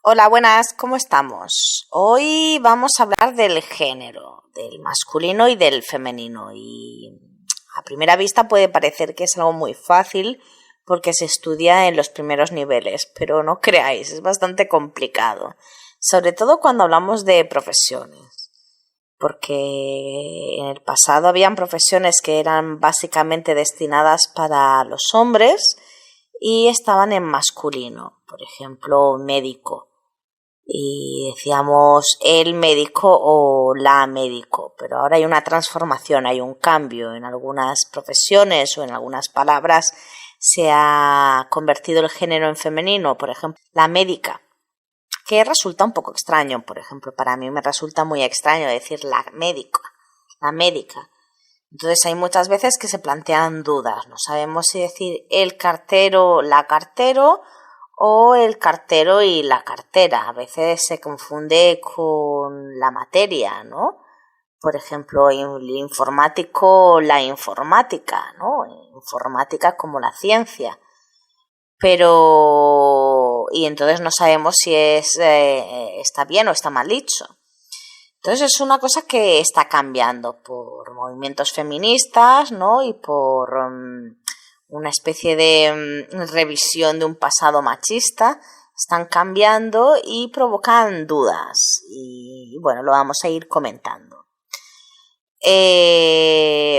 Hola, buenas, ¿cómo estamos? Hoy vamos a hablar del género, del masculino y del femenino. Y a primera vista puede parecer que es algo muy fácil porque se estudia en los primeros niveles, pero no creáis, es bastante complicado. Sobre todo cuando hablamos de profesiones, porque en el pasado habían profesiones que eran básicamente destinadas para los hombres y estaban en masculino, por ejemplo, médico y decíamos el médico o la médico, pero ahora hay una transformación, hay un cambio en algunas profesiones o en algunas palabras se ha convertido el género en femenino, por ejemplo, la médica, que resulta un poco extraño, por ejemplo, para mí me resulta muy extraño decir la médica, la médica. Entonces hay muchas veces que se plantean dudas, no sabemos si decir el cartero, la cartero o el cartero y la cartera. A veces se confunde con la materia, ¿no? Por ejemplo, el informático, la informática, ¿no? Informática como la ciencia. Pero y entonces no sabemos si está bien o está mal dicho. Entonces es una cosa que está cambiando por movimientos feministas, ¿no? Y por una especie de revisión de un pasado machista. Están cambiando y provocan dudas. Y bueno, lo vamos a ir comentando.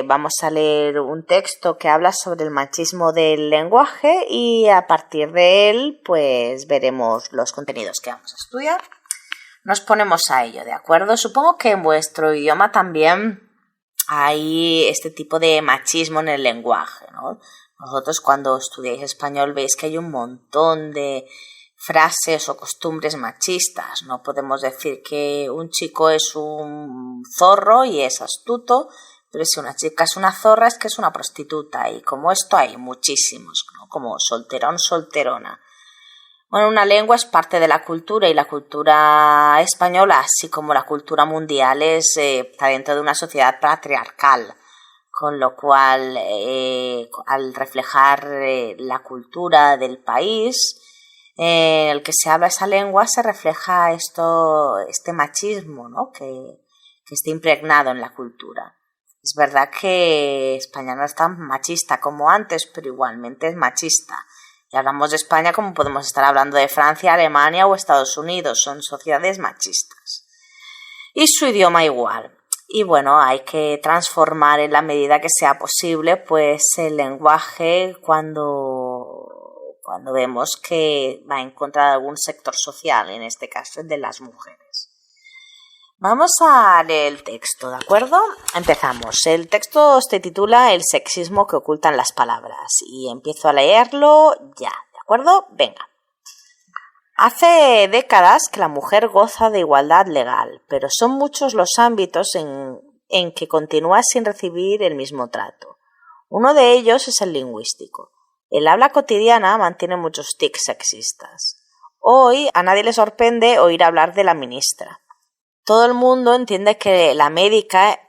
Vamos a leer un texto que habla sobre el machismo del lenguaje y a partir de él pues veremos los contenidos que vamos a estudiar. Nos ponemos a ello, ¿de acuerdo? Supongo que en vuestro idioma también hay este tipo de machismo en el lenguaje, ¿no? Vosotros cuando estudiáis español veis que hay un montón de frases o costumbres machistas. No podemos decir que un chico es un zorro y es astuto, pero si una chica es una zorra es que es una prostituta. Y como esto hay muchísimos, ¿no? Como solterón, solterona. Bueno, una lengua es parte de la cultura y la cultura española, así como la cultura mundial, está dentro de una sociedad patriarcal, con lo cual, al reflejar la cultura del país en el que se habla esa lengua, se refleja este machismo, ¿no? que está impregnado en la cultura. Es verdad que España no es tan machista como antes, pero igualmente es machista. Y hablamos de España como podemos estar hablando de Francia, Alemania o Estados Unidos. Son sociedades machistas. Y su idioma igual. Y bueno, hay que transformar en la medida que sea posible pues el lenguaje cuando vemos que va en contra de algún sector social, en este caso el de las mujeres. Vamos a leer el texto, ¿de acuerdo? Empezamos. El texto se titula El sexismo que ocultan las palabras y empiezo a leerlo ya, ¿de acuerdo? Venga. Hace décadas que la mujer goza de igualdad legal, pero son muchos los ámbitos en que continúa sin recibir el mismo trato. Uno de ellos es el lingüístico. El habla cotidiana mantiene muchos tics sexistas. Hoy a nadie le sorprende oír hablar de la ministra. Todo el mundo entiende que la médica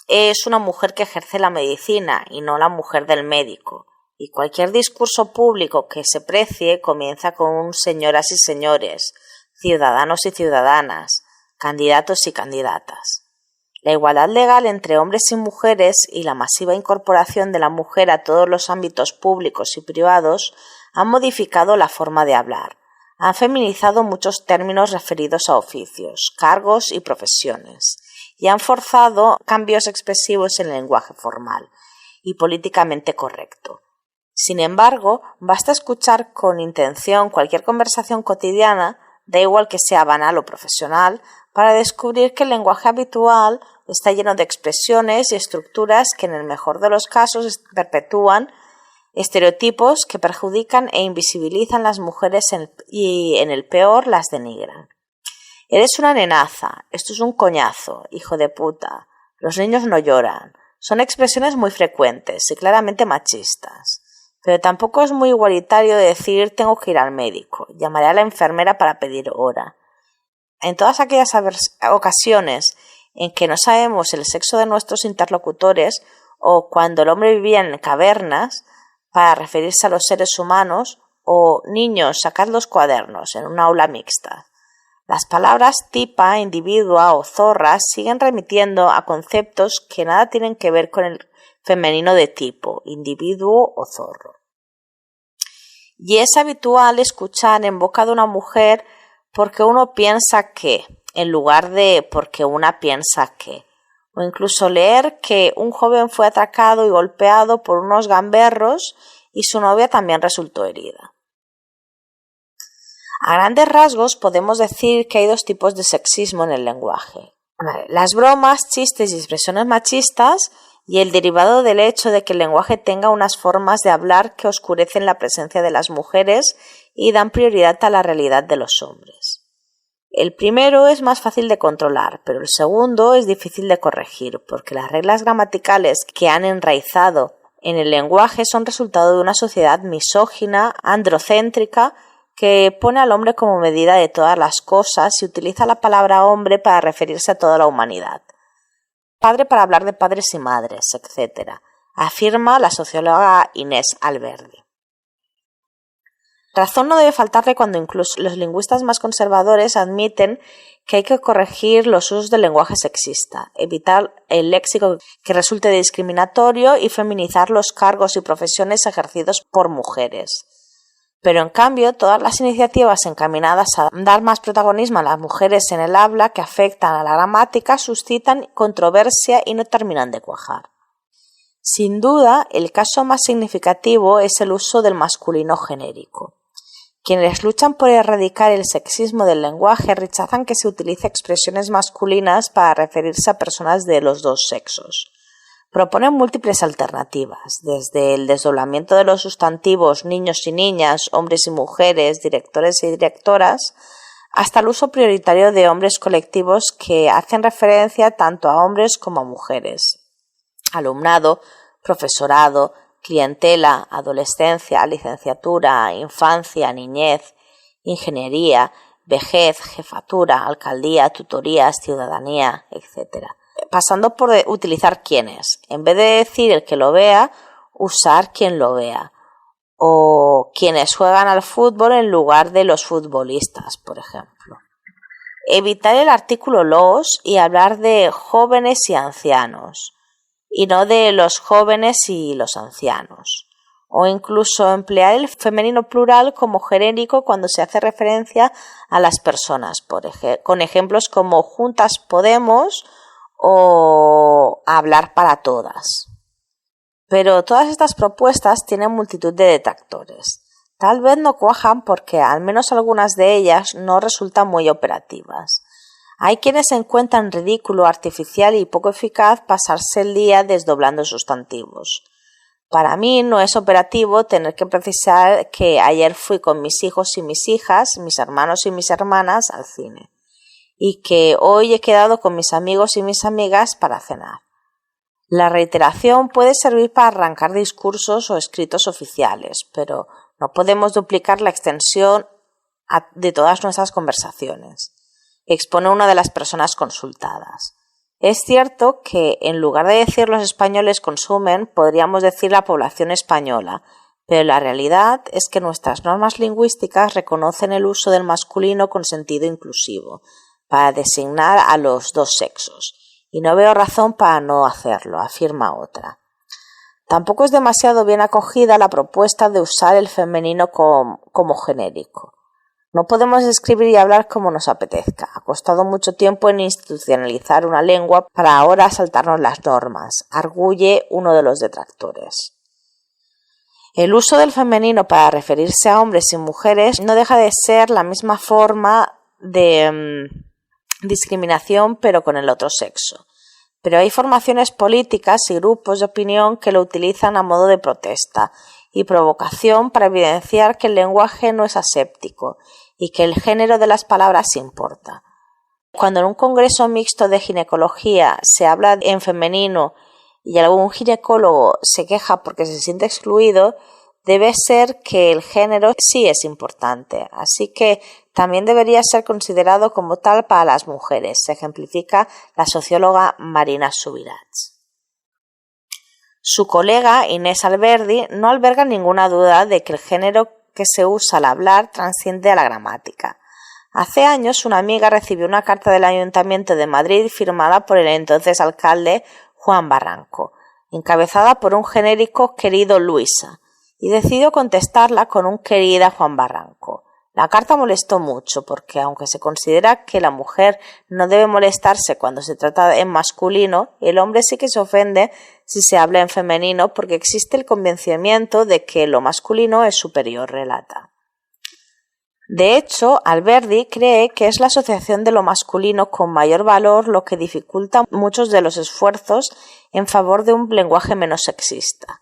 es una mujer que ejerce la medicina y no la mujer del médico. Y cualquier discurso público que se precie comienza con un señoras y señores, ciudadanos y ciudadanas, candidatos y candidatas. La igualdad legal entre hombres y mujeres y la masiva incorporación de la mujer a todos los ámbitos públicos y privados han modificado la forma de hablar. Han feminizado muchos términos referidos a oficios, cargos y profesiones, y han forzado cambios expresivos en el lenguaje formal y políticamente correcto. Sin embargo, basta escuchar con intención cualquier conversación cotidiana, da igual que sea banal o profesional, para descubrir que el lenguaje habitual está lleno de expresiones y estructuras que en el mejor de los casos perpetúan estereotipos que perjudican e invisibilizan las mujeres y en el peor las denigran. Eres una nenaza, esto es un coñazo, hijo de puta, los niños no lloran. Son expresiones muy frecuentes y claramente machistas. Pero tampoco es muy igualitario decir tengo que ir al médico, llamaré a la enfermera para pedir hora. En todas aquellas ocasiones en que no sabemos el sexo de nuestros interlocutores o cuando el hombre vivía en cavernas, para referirse a los seres humanos, o niños, sacad los cuadernos en un aula mixta. Las palabras tipa, individua o zorra siguen remitiendo a conceptos que nada tienen que ver con el femenino de tipo, individuo o zorro. Y es habitual escuchar en boca de una mujer porque uno piensa que, en lugar de porque una piensa que. O incluso leer que un joven fue atracado y golpeado por unos gamberros y su novia también resultó herida. A grandes rasgos podemos decir que hay dos tipos de sexismo en el lenguaje. Las bromas, chistes y expresiones machistas y el derivado del hecho de que el lenguaje tenga unas formas de hablar que oscurecen la presencia de las mujeres y dan prioridad a la realidad de los hombres. El primero es más fácil de controlar, pero el segundo es difícil de corregir, porque las reglas gramaticales que han enraizado en el lenguaje son resultado de una sociedad misógina, androcéntrica, que pone al hombre como medida de todas las cosas y utiliza la palabra hombre para referirse a toda la humanidad. Padre para hablar de padres y madres, etc., afirma la socióloga Inés Alberdi. Razón no debe faltarle cuando incluso los lingüistas más conservadores admiten que hay que corregir los usos del lenguaje sexista, evitar el léxico que resulte discriminatorio y feminizar los cargos y profesiones ejercidos por mujeres. Pero en cambio, todas las iniciativas encaminadas a dar más protagonismo a las mujeres en el habla que afectan a la gramática suscitan controversia y no terminan de cuajar. Sin duda, el caso más significativo es el uso del masculino genérico. Quienes luchan por erradicar el sexismo del lenguaje rechazan que se utilice expresiones masculinas para referirse a personas de los dos sexos. Proponen múltiples alternativas, desde el desdoblamiento de los sustantivos niños y niñas, hombres y mujeres, directores y directoras, hasta el uso prioritario de hombres colectivos que hacen referencia tanto a hombres como a mujeres. Alumnado, profesorado, clientela, adolescencia, licenciatura, infancia, niñez, ingeniería, vejez, jefatura, alcaldía, tutorías, ciudadanía, etc. Pasando por utilizar quiénes. En vez de decir el que lo vea, usar quien lo vea. O quienes juegan al fútbol en lugar de los futbolistas, por ejemplo. Evitar el artículo los y hablar de jóvenes y ancianos, y no de los jóvenes y los ancianos. O incluso emplear el femenino plural como genérico cuando se hace referencia a las personas, con ejemplos como juntas podemos o hablar para todas. Pero todas estas propuestas tienen multitud de detractores. Tal vez no cuajan porque al menos algunas de ellas no resultan muy operativas. Hay quienes encuentran ridículo, artificial y poco eficaz pasarse el día desdoblando sustantivos. Para mí no es operativo tener que precisar que ayer fui con mis hijos y mis hijas, mis hermanos y mis hermanas al cine, y que hoy he quedado con mis amigos y mis amigas para cenar. La reiteración puede servir para arrancar discursos o escritos oficiales, pero no podemos duplicar la extensión de todas nuestras conversaciones, expone una de las personas consultadas. Es cierto que en lugar de decir los españoles consumen, podríamos decir la población española, pero la realidad es que nuestras normas lingüísticas reconocen el uso del masculino con sentido inclusivo, para designar a los dos sexos, y no veo razón para no hacerlo, afirma otra. Tampoco es demasiado bien acogida la propuesta de usar el femenino como genérico. No podemos escribir y hablar como nos apetezca. Ha costado mucho tiempo en institucionalizar una lengua para ahora saltarnos las normas, arguye uno de los detractores. El uso del femenino para referirse a hombres y mujeres no deja de ser la misma forma de discriminación, pero con el otro sexo. Pero hay formaciones políticas y grupos de opinión que lo utilizan a modo de protesta y provocación para evidenciar que el lenguaje no es aséptico y que el género de las palabras importa. Cuando en un congreso mixto de ginecología se habla en femenino y algún ginecólogo se queja porque se siente excluido, debe ser que el género sí es importante, así que también debería ser considerado como tal para las mujeres, se ejemplifica la socióloga Marina Subirats. Su colega Inés Alberdi no alberga ninguna duda de que el género que se usa al hablar transciende a la gramática. Hace años una amiga recibió una carta del Ayuntamiento de Madrid firmada por el entonces alcalde Juan Barranco, encabezada por un genérico querido Luisa, y decidió contestarla con un querida Juan Barranco. La carta molestó mucho porque, aunque se considera que la mujer no debe molestarse cuando se trata en masculino, el hombre sí que se ofende si se habla en femenino porque existe el convencimiento de que lo masculino es superior, relata. De hecho, Alberdi cree que es la asociación de lo masculino con mayor valor lo que dificulta muchos de los esfuerzos en favor de un lenguaje menos sexista.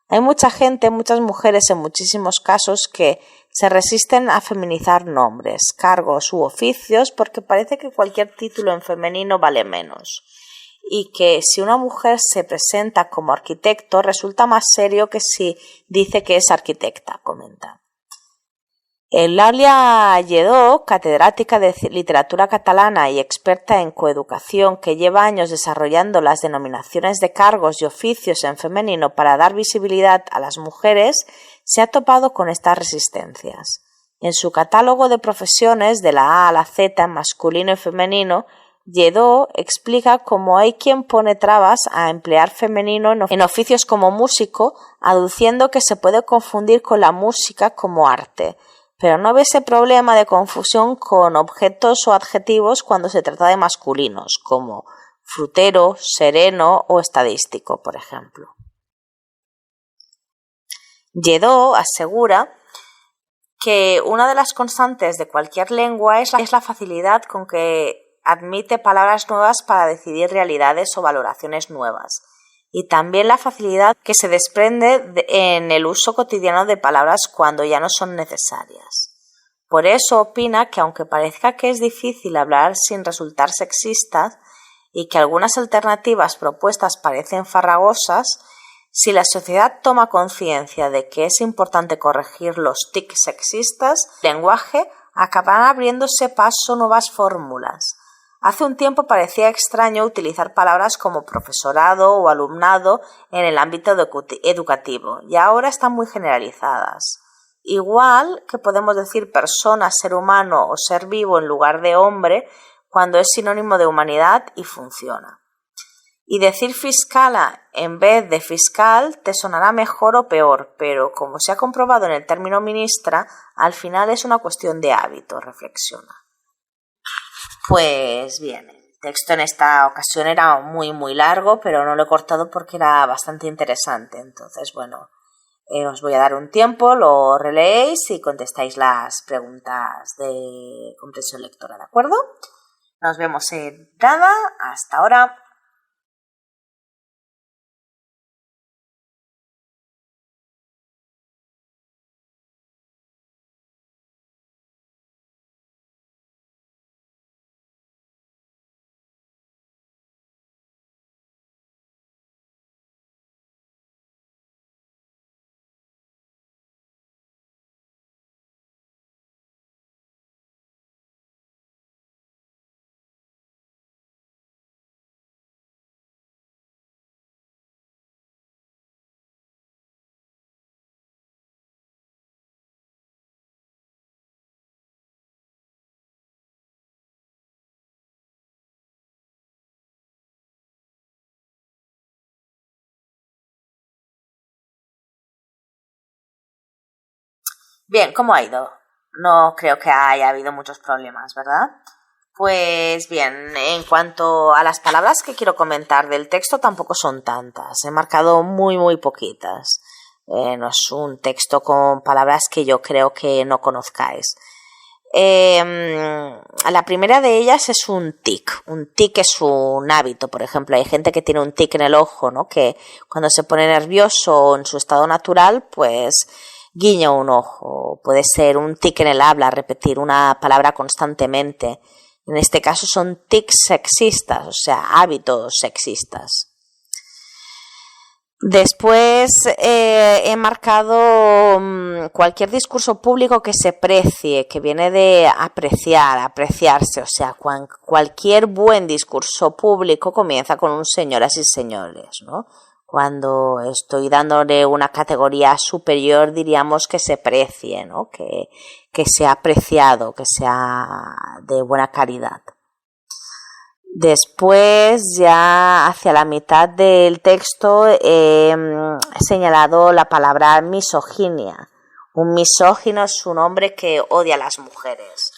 Hay mucha gente, muchas mujeres en muchísimos casos que se resisten a feminizar nombres, cargos u oficios porque parece que cualquier título en femenino vale menos y que si una mujer se presenta como arquitecto resulta más serio que si dice que es arquitecta, comenta. Eulàlia Lledó, catedrática de literatura catalana y experta en coeducación que lleva años desarrollando las denominaciones de cargos y oficios en femenino para dar visibilidad a las mujeres, se ha topado con estas resistencias. En su catálogo de profesiones de la A a la Z en masculino y femenino, Lledó explica cómo hay quien pone trabas a emplear femenino en oficios como músico, aduciendo que se puede confundir con la música como arte, pero no ve ese problema de confusión con objetos o adjetivos cuando se trata de masculinos, como frutero, sereno o estadístico, por ejemplo. Lledó asegura que una de las constantes de cualquier lengua es la facilidad con que admite palabras nuevas para decidir realidades o valoraciones nuevas, y también la facilidad que se desprende en el uso cotidiano de palabras cuando ya no son necesarias. Por eso opina que aunque parezca que es difícil hablar sin resultar sexistas y que algunas alternativas propuestas parecen farragosas, si la sociedad toma conciencia de que es importante corregir los tics sexistas, el lenguaje acabarán abriéndose paso nuevas fórmulas. Hace un tiempo parecía extraño utilizar palabras como profesorado o alumnado en el ámbito educativo y ahora están muy generalizadas. Igual que podemos decir persona, ser humano o ser vivo en lugar de hombre cuando es sinónimo de humanidad y funciona. Y decir fiscala en vez de fiscal te sonará mejor o peor, pero como se ha comprobado en el término ministra, al final es una cuestión de hábito, reflexiona. Pues bien, el texto en esta ocasión era muy largo, pero no lo he cortado porque era bastante interesante. Entonces, bueno, os voy a dar un tiempo, lo releéis y contestáis las preguntas de comprensión lectora, ¿de acuerdo? Nos vemos en nada, hasta ahora. Bien, ¿cómo ha ido? No creo que haya habido muchos problemas, ¿verdad? Pues bien, en cuanto a las palabras que quiero comentar del texto, tampoco son tantas. He marcado muy poquitas. No es un texto con palabras que yo creo que no conozcáis. La primera de ellas es un tic. Un tic es un hábito, por ejemplo. Hay gente que tiene un tic en el ojo, ¿no? Que cuando se pone nervioso o en su estado natural, pues guiña un ojo. Puede ser un tic en el habla, repetir una palabra constantemente. En este caso son tics sexistas, o sea, hábitos sexistas. Después he marcado cualquier discurso público que se precie, que viene de apreciar, apreciarse, o sea, cualquier buen discurso público comienza con un señoras y señores, ¿no? Cuando estoy dándole una categoría superior, diríamos que se precie, ¿no? Que sea apreciado, que sea de buena calidad. Después, ya hacia la mitad del texto, he señalado la palabra misoginia. Un misógino es un hombre que odia a las mujeres.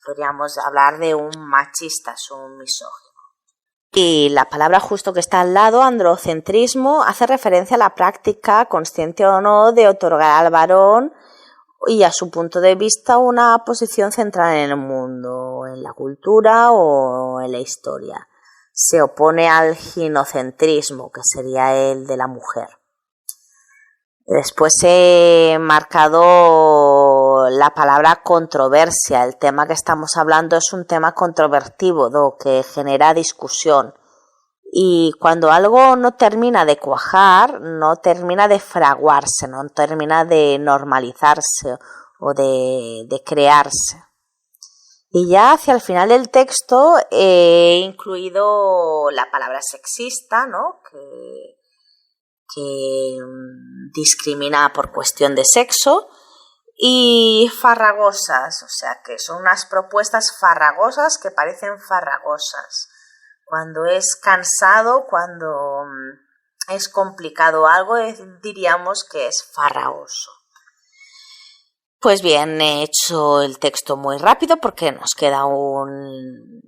Podríamos hablar de un machista, es un misógino. Y la palabra justo que está al lado, androcentrismo, hace referencia a la práctica, consciente o no, de otorgar al varón y a su punto de vista una posición central en el mundo, en la cultura o en la historia. Se opone al ginocentrismo, que sería el de la mujer. Después he marcado la palabra controversia. El tema que estamos hablando es un tema controvertido, que genera discusión. Y cuando algo no termina de cuajar, no termina de fraguarse, no termina de normalizarse o de crearse. Y ya hacia el final del texto he incluido la palabra sexista, ¿no? que discrimina por cuestión de sexo, y farragosas, o sea que son unas propuestas farragosas que parecen farragosas. Cuando es cansado, cuando es complicado algo, diríamos que es farragoso. Pues bien, he hecho el texto muy rápido porque nos queda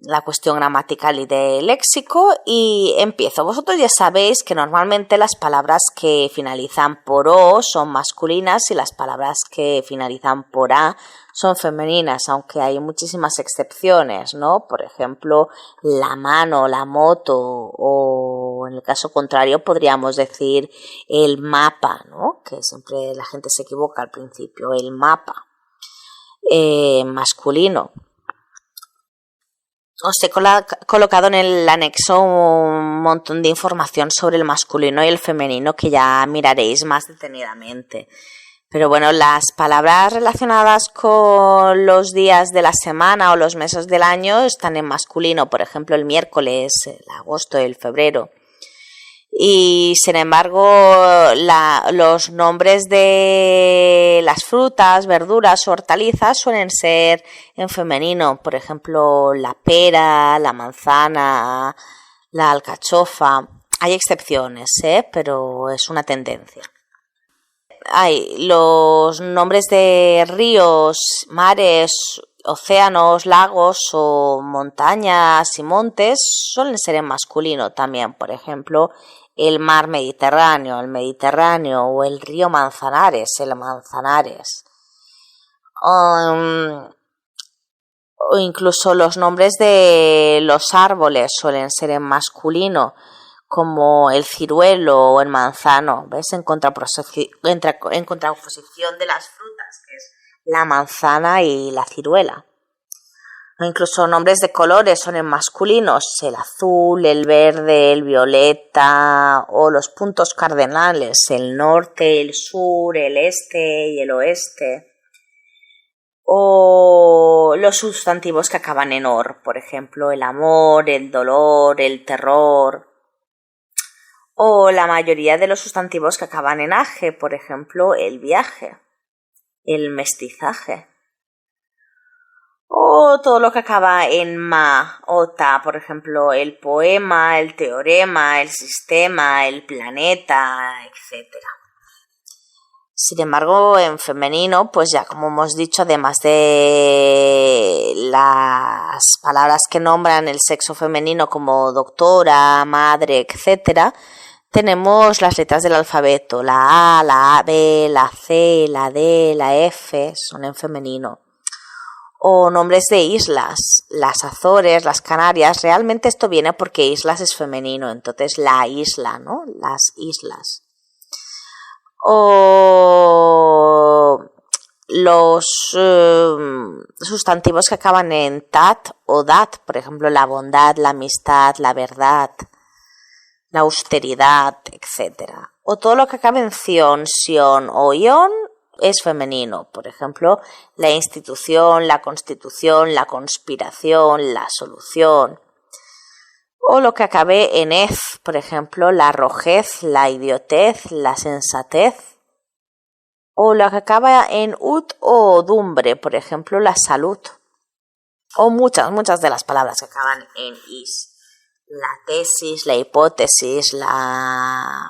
la cuestión gramatical y de léxico, y empiezo. Vosotros ya sabéis que normalmente las palabras que finalizan por O son masculinas y las palabras que finalizan por A son femeninas, aunque hay muchísimas excepciones, ¿no? Por ejemplo, la mano, la moto, o en el caso contrario podríamos decir el mapa, ¿no? Que siempre la gente se equivoca al principio, el mapa, masculino. Os he colocado en el anexo un montón de información sobre el masculino y el femenino que ya miraréis más detenidamente. Pero bueno, las palabras relacionadas con los días de la semana o los meses del año están en masculino. Por ejemplo, el miércoles, el agosto, el febrero. Y sin embargo, los nombres de las frutas, verduras o hortalizas suelen ser en femenino. Por ejemplo, la pera, la manzana, la alcachofa. Hay excepciones, pero es una tendencia. Hay los nombres de ríos, mares, océanos, lagos o montañas y montes suelen ser en masculino también. Por ejemplo, el mar Mediterráneo, el Mediterráneo, o el río Manzanares, el Manzanares. O incluso los nombres de los árboles suelen ser en masculino, como el ciruelo o el manzano, ¿ves? En contraposición de las frutas, que es la manzana y la ciruela. O incluso nombres de colores son en masculinos, el azul, el verde, el violeta, o los puntos cardenales, el norte, el sur, el este y el oeste. O los sustantivos que acaban en or, por ejemplo, el amor, el dolor, el terror. O la mayoría de los sustantivos que acaban en age, por ejemplo, el viaje, el mestizaje. O todo lo que acaba en ma o ta, por ejemplo, el poema, el teorema, el sistema, el planeta, etc. Sin embargo, en femenino, pues ya como hemos dicho, además de las palabras que nombran el sexo femenino como doctora, madre, etc., tenemos las letras del alfabeto, la A, la B, la C, la D, la F, son en femenino. O nombres de islas, las Azores, las Canarias. Realmente esto viene porque islas es femenino, entonces la isla, ¿no? Las islas. O los sustantivos que acaban en tat o dat, por ejemplo, la bondad, la amistad, la verdad, la austeridad, etc. O todo lo que acabe en ción, sion o ion es femenino. Por ejemplo, la institución, la constitución, la conspiración, la solución. O lo que acabe en ez, por ejemplo, la rojez, la idiotez, la sensatez. O lo que acaba en ut o dumbre, por ejemplo, la salud. O muchas de las palabras que acaban en is. La tesis, la hipótesis, la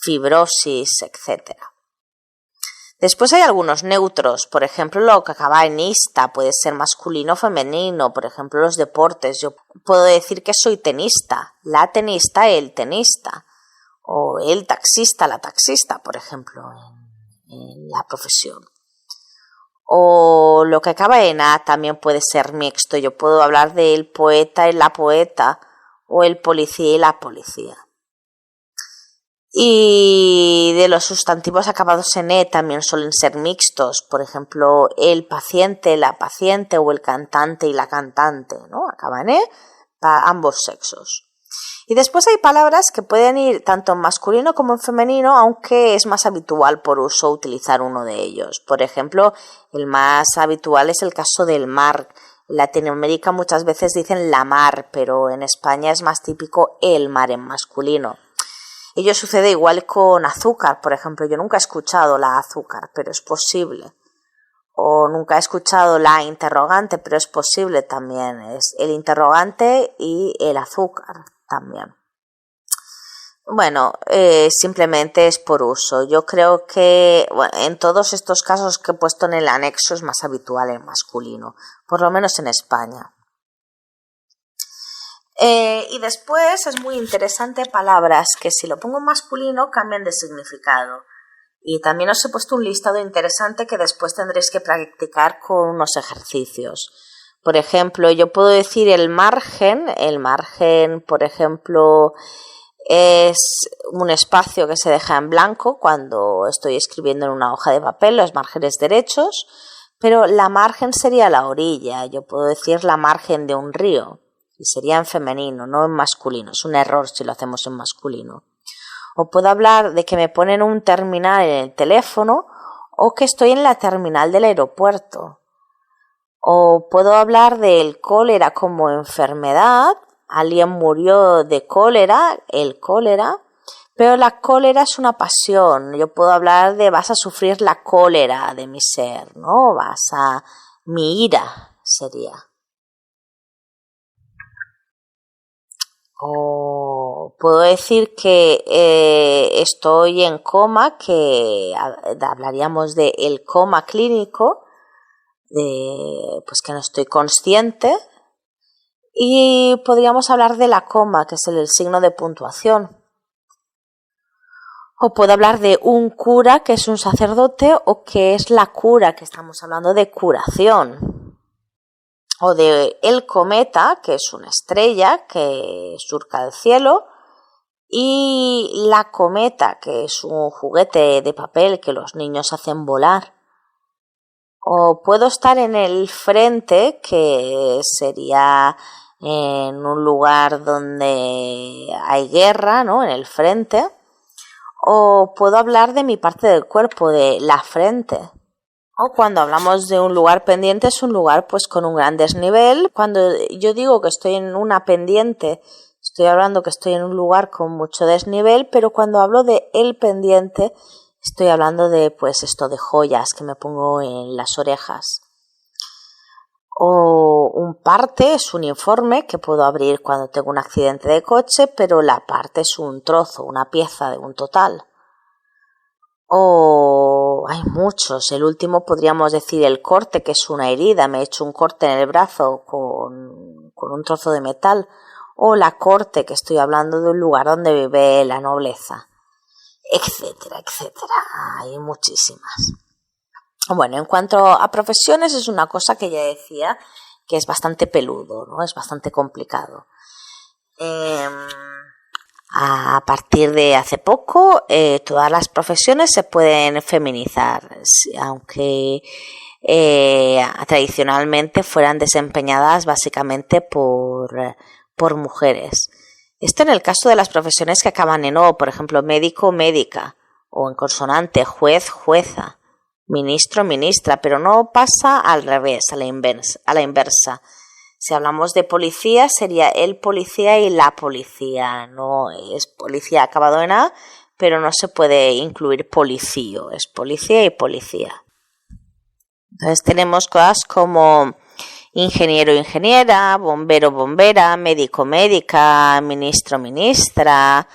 fibrosis, etc. Después hay algunos neutros, por ejemplo, lo que acaba en ista puede ser masculino o femenino, por ejemplo, los deportes. Yo puedo decir que soy tenista, la tenista, el tenista, o el taxista, la taxista, por ejemplo, en la profesión. O lo que acaba en a también puede ser mixto. Yo puedo hablar del poeta y la poeta, o el policía y la policía. Y de los sustantivos acabados en e también suelen ser mixtos. Por ejemplo, el paciente, la paciente, o el cantante y la cantante, ¿no? Acaba en e para ambos sexos. Y después hay palabras que pueden ir tanto en masculino como en femenino, aunque es más habitual por uso utilizar uno de ellos. Por ejemplo, el más habitual es el caso del mar. En Latinoamérica muchas veces dicen la mar, pero en España es más típico el mar en masculino. Ello sucede igual con azúcar, por ejemplo. Yo nunca he escuchado la azúcar, pero es posible. O nunca he escuchado la interrogante, pero es posible también. Es el interrogante y el azúcar también. Bueno, simplemente es por uso. Yo creo que en todos estos casos que he puesto en el anexo es más habitual el masculino, por lo menos en España. Y después es muy interesante palabras que si lo pongo en masculino cambian de significado. Y también os he puesto un listado interesante que después tendréis que practicar con unos ejercicios. Por ejemplo, yo puedo decir el margen, por ejemplo, es un espacio que se deja en blanco cuando estoy escribiendo en una hoja de papel, los márgenes derechos, pero la margen sería la orilla. Yo puedo decir la margen de un río y sería en femenino, no en masculino. Es un error si lo hacemos en masculino. O puedo hablar de que me ponen un terminal en el teléfono o que estoy en la terminal del aeropuerto. O puedo hablar del cólera como enfermedad, alguien murió de cólera, el cólera, pero la cólera es una pasión. Yo puedo hablar de vas a sufrir la cólera de mi ser, ¿no? Mi ira sería. O puedo decir que estoy en coma, que hablaríamos de el coma clínico, pues que no estoy consciente, y podríamos hablar de la coma, que es el signo de puntuación. O puedo hablar de un cura, que es un sacerdote, o que es la cura, que estamos hablando de curación. O de el cometa, que es una estrella que surca el cielo, y la cometa, que es un juguete de papel que los niños hacen volar. O puedo estar en el frente, que sería en un lugar donde hay guerra, ¿no? En el frente. O puedo hablar de mi parte del cuerpo, de la frente. O cuando hablamos de un lugar pendiente, es un lugar pues con un gran desnivel. Cuando yo digo que estoy en una pendiente, estoy hablando que estoy en un lugar con mucho desnivel, pero cuando hablo de el pendiente, estoy hablando de pues esto de joyas que me pongo en las orejas. O un parte es un informe que puedo abrir cuando tengo un accidente de coche, pero la parte es un trozo, una pieza de un total. O hay muchos. El último podríamos decir el corte, que es una herida. Me he hecho un corte en el brazo con un trozo de metal. O la corte, que estoy hablando de un lugar donde vive la nobleza. Etcétera, etcétera. Hay muchísimas. Bueno, en cuanto a profesiones, es una cosa que ya decía que es bastante peludo, ¿no? Es bastante complicado. A partir de hace poco, todas las profesiones se pueden feminizar, aunque tradicionalmente fueran desempeñadas básicamente por mujeres. Esto en el caso de las profesiones que acaban en o, por ejemplo, médico, médica, o en consonante, juez, jueza, ministro, ministra, pero no pasa al revés, a la inversa. Si hablamos de policía, sería el policía y la policía. No es policía acabado en A, pero no se puede incluir policío. Es policía y policía. Entonces tenemos cosas como ingeniero, ingeniera, bombero, bombera, médico, médica, ministro, ministra.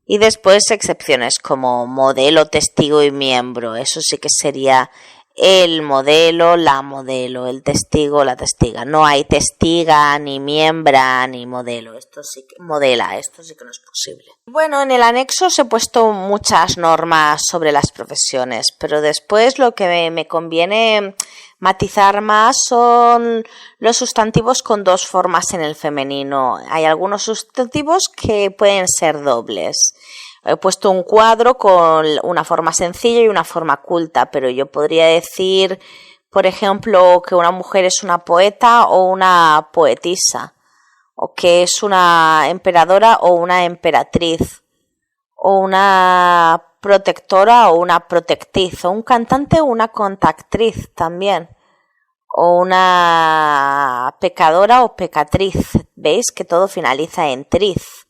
Y después excepciones como modelo, testigo y miembro. Eso sí que sería el modelo, el testigo, la testiga. No hay testiga, ni miembra, ni modelo. Esto sí que no es posible. Bueno, en el anexo os he puesto muchas normas sobre las profesiones, pero después lo que me conviene matizar más son los sustantivos con dos formas en el femenino. Hay algunos sustantivos que pueden ser dobles. He puesto un cuadro con una forma sencilla y una forma culta, pero yo podría decir, por ejemplo, que una mujer es una poeta o una poetisa, o que es una emperadora o una emperatriz, o una protectora o una protectriz, o un cantante o una contactriz también, o una pecadora o pecatriz. ¿Veis que todo finaliza en triz?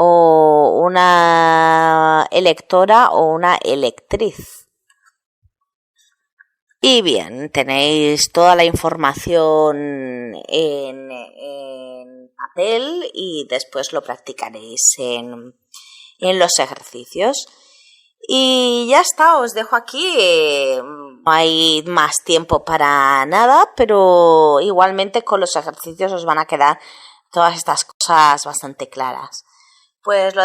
O una electora o una electriz. Y bien, tenéis toda la información en papel y después lo practicaréis en los ejercicios. Y ya está, os dejo aquí. No hay más tiempo para nada, pero igualmente con los ejercicios os van a quedar todas estas cosas bastante claras. Pues lo